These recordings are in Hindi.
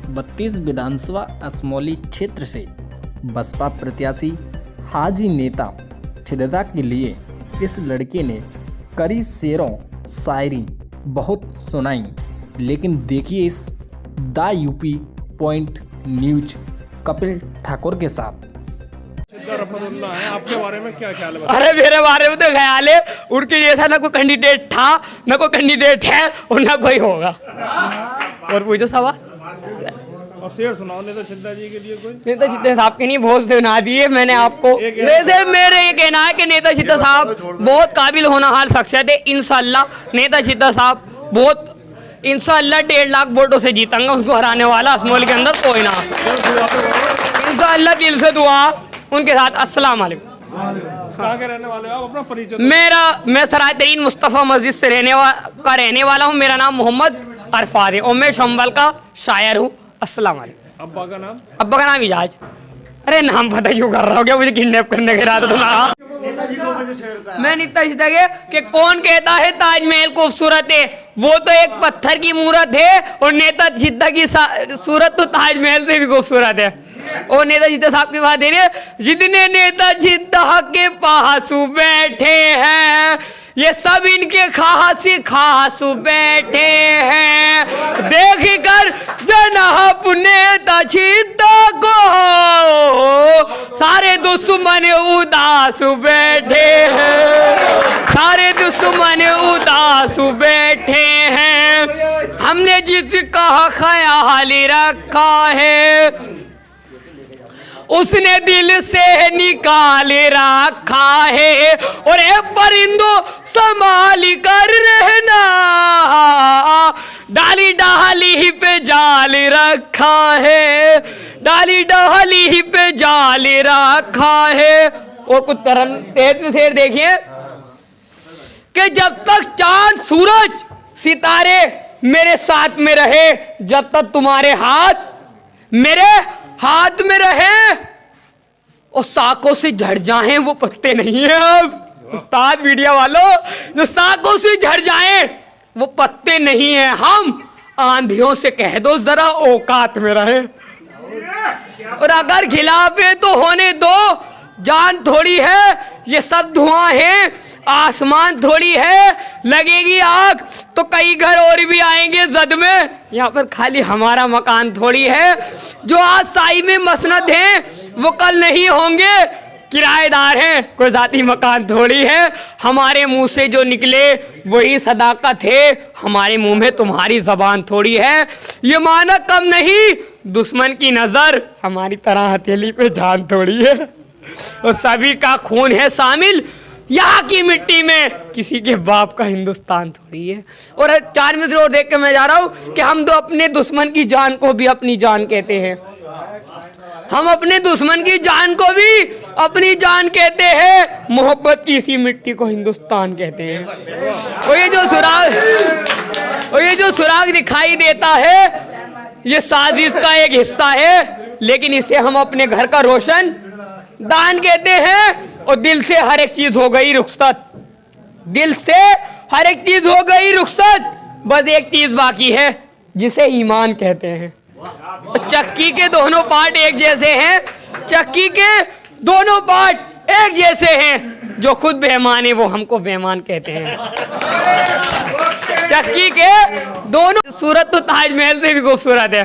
32 विधानसभा असमौली क्षेत्र से बसपा प्रत्याशी हाजी नेता छिददा के लिए इस लड़के ने करी शेरों शायरी बहुत सुनाई। लेकिन देखिए इस the UP point news Kapil Thakur के साथ। है आपके बारे में क्या ख्याल है? अरे मेरे बारे में तो ख्याल है उनके जैसा ना कोई कैंडिडेट था, ना कोई कैंडिडेट है और ना कोई होगा। और पूछो सवाल। और शेर सुनाओ नेता छिददा जी के लिए कोई। नेता छिददा साहब के नहीं बहुत सुना दिए मैंने आपको। वैसे मेरे ये कहना है कि नेता छिददा साहब बहुत काबिल होनहार शख्सियत है। इंशाल्लाह नेता छिददा साहब बहुत इंशाल्लाह 1.5 लाख वोटों से जीतेंगे। उनको हराने वाला असमौली के अंदर कोई ना। इंशाल्लाह दिल से दुआ उनके साथ। अस्सलाम वालेकुम। कहाँ के रहने वाले हो आप? अपना परिचय। मैं सराय तरीन मुस्तफ़ा मस्जिद से रहने वाला हूँ। मेरा नाम मोहम्मद अरफाद है और मैं शंबल का शायर हूँ। अस्सलाम वालेकुम। अब्बा का नाम? अब्बा का नाम इजाज। अरे नाम पता क्यों कर रहा हो? क्या मुझे किडनैप करने के रात ना। मैं नेता छिददा के कौन कहता है ताजमहल खूबसूरत है? वो तो एक पत्थर की मूरत है और नेता छिददा की सूरत तो ताजमहल से भी खूबसूरत है। और नेता छिददा साहब की बात है, जितने नेता छिददा के पास बैठे हैं ये सब इनके खास बैठे हैं। देख कर जनाब नेता छिददा को सारे दुश्मन उदास बैठे हैं, सारे दुश्मन उदास बैठे हैं। हमने जिसका ख्याल रखा है उसने दिल से निकाल रखा है। और ए परिंदों संभाल कर रहना, डाली डाली पे जाल रखा है, डाली डाली पे जाल रखा है। और कुछ तरन तेज में शेर देखिए कि जब तक चांद सूरज सितारे मेरे साथ में रहे, जब तक तुम्हारे हाथ मेरे हाथ में रहे और साकों से झड़ जाएं वो पत्ते नहीं है। अब उस्ताद मीडिया वालों, जो साकों से झड़ जाएं वो पत्ते नहीं है। हम आंधियों से कह दो जरा औकात में रहे, और अगर खिलाफ है तो होने दो। जान थोड़ी है ये सब धुआं है, आसमान थोड़ी है, लगेगी आग तो कई घर और भी आएंगे जद में। यहाँ पर खाली हमारा मकान थोड़ी है। जो आज साई में मसनद हैं वो कल नहीं होंगे किराएदार हैं, कोई जाती मकान थोड़ी है। हमारे मुंह से जो निकले वही सदाकत है, हमारे मुंह में तुम्हारी जबान थोड़ी है। ये माना कम नहीं, दुश्मन की नजर हमारी तरह हथेली पे जान थोड़ी है। और सभी का खून है शामिल यहाँ की मिट्टी में, किसी के बाप का हिंदुस्तान थोड़ी है। और 4 मिनट और देख के मैं जा रहा हूँ कि हम तो अपने दुश्मन की जान को भी अपनी जान कहते हैं। हम अपने दुश्मन की जान को भी अपनी जान कहते हैं। मोहब्बत की इसी मिट्टी को हिंदुस्तान कहते हैं। और ये जो सुराग दिखाई देता है ये साजिश का एक हिस्सा है, लेकिन इसे हम अपने घर का रोशन दान कहते हैं। और दिल से हर एक चीज हो गई रुखसत, दिल से हर एक चीज हो गई रुखसत, बस एक चीज बाकी है जिसे ईमान कहते हैं। चक्की के दोनों पार्ट एक जैसे हैं, चक्की के दोनों पार्ट एक जैसे हैं। जो खुद बेईमान है वो हमको बेईमान कहते हैं। चक्की के दोनों सूरत तो ताजमहल से भी खूबसूरत है।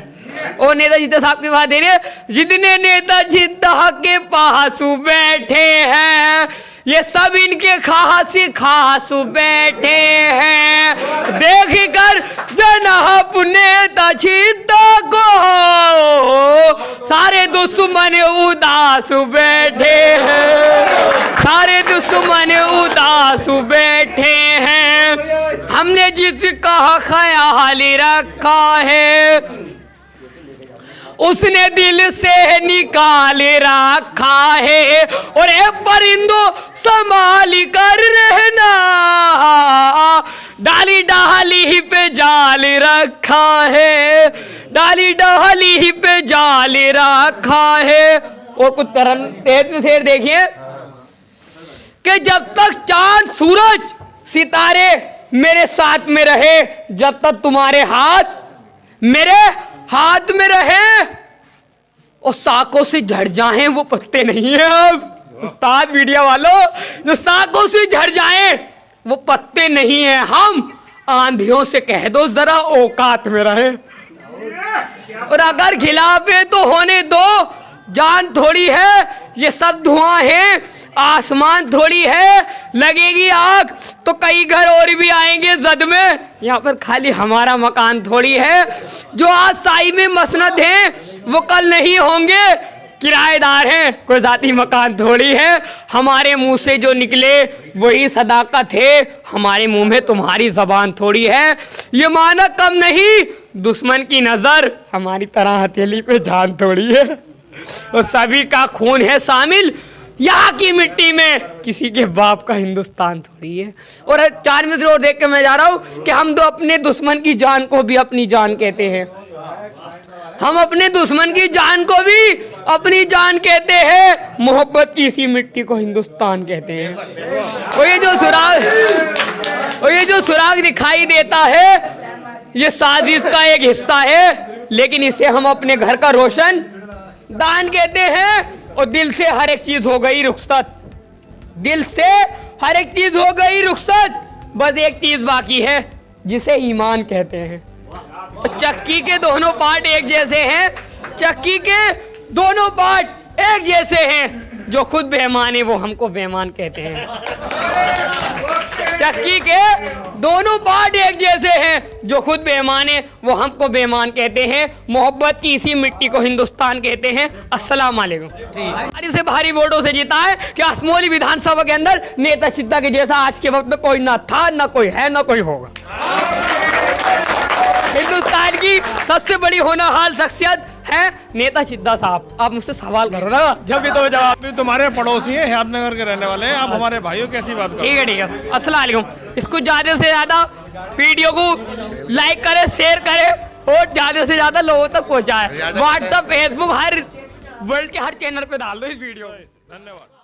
और नेता छिददा साहब की बात है, जितने नेता छिददा के पास बैठे हैं ये सब इनके खास बैठे हैं। देख कर जनाब नेता छिददा को सारे दुश्मन उदास बैठे हैं, सारे दुश्मन उदास बैठे हैं। हमने जिसका ख्याल रखा है उसने दिल से निकाल रखा है। और ए परिंदों संभाल कर रहना, डाली डाली पे जाल रखा है, डाली डाली पे जाल रखा है। और कुछ तरन तेज में शेर देखिए कि जब तक चांद सूरज सितारे मेरे साथ में रहे, जब तक तुम्हारे हाथ मेरे हाथ में रहे और साकों से झड़ जाएं वो पत्ते नहीं है। अब उस्ताद मीडिया वालों, जो साकों से झड़ जाएं वो पत्ते नहीं है। हम आंधियों से कह दो जरा औकात में रहे, और अगर खिलाफ है तो होने दो, जान थोड़ी है ये सब धुआं है, आसमान थोड़ी है, लगेगी आग तो कई घर और भी आएंगे जद में। यहाँ पर खाली हमारा मकान थोड़ी है, जो आज साई में मसनद है वो कल नहीं होंगे किराएदार हैं, कोई जाती मकान थोड़ी है। हमारे मुंह से जो निकले वही सदाकत है, हमारे मुंह में तुम्हारी जबान थोड़ी है। ये माना कम नहीं, दुश्मन की नजर हमारी तरह हथेली पे जान थोड़ी है, और सभी का खून है शामिल यहाँ की मिट्टी में, किसी के बाप का हिंदुस्तान थोड़ी है। और 4 मिनट और देख के मैं जा रहा हूँ कि हम तो अपने दुश्मन की जान को भी अपनी जान कहते हैं, हम अपने दुश्मन की जान को भी अपनी जान कहते हैं, मोहब्बत की इसी मिट्टी को हिंदुस्तान कहते हैं। और ये जो सुराग दिखाई देता है ये साजिश का एक हिस्सा है, लेकिन इसे हम अपने घर का रोशन दान कहते हैं। और दिल से हर एक चीज हो गई रुखसत, दिल से हर एक चीज हो गई रुखसत, बस एक चीज बाकी है जिसे ईमान कहते हैं। चक्की के दोनों पार्ट एक जैसे हैं, चक्की के दोनों पार्ट एक जैसे हैं, जो खुद बेईमान है वो हमको बेईमान कहते हैं। चक्की के दोनों पार्ट एक जैसे हैं, जो खुद बेईमान है वो हमको बेईमान कहते हैं। मोहब्बत की इसी मिट्टी को हिंदुस्तान कहते हैं। अस्सलाम वालेकुम। भारी से भारी वोटों से जीता है कि असमोली विधानसभा के अंदर नेता सिद्धा के जैसा आज के वक्त में कोई ना था, ना कोई है, ना कोई होगा। हिंदुस्तान की सबसे बड़ी होनहार शख्सियत है नेता सिद्धा साहब। आप मुझसे सवाल करो ना, जब भी तो जवाब। अभी तुम्हारे पड़ोसी हैं, हियातनगर के रहने वाले हैं, आप हमारे भाइयों की ऐसी बात करो। ठीक है ठीक है। अस्सलाम वालेकुम। इसको ज्यादा से ज्यादा वीडियो को लाइक करे, शेयर करे और ज्यादा से ज्यादा लोगों तक पहुंचाए। व्हाट्सएप, फेसबुक, हर वर्ल्ड के हर चैनल पे डाल दो इस वीडियो। धन्यवाद।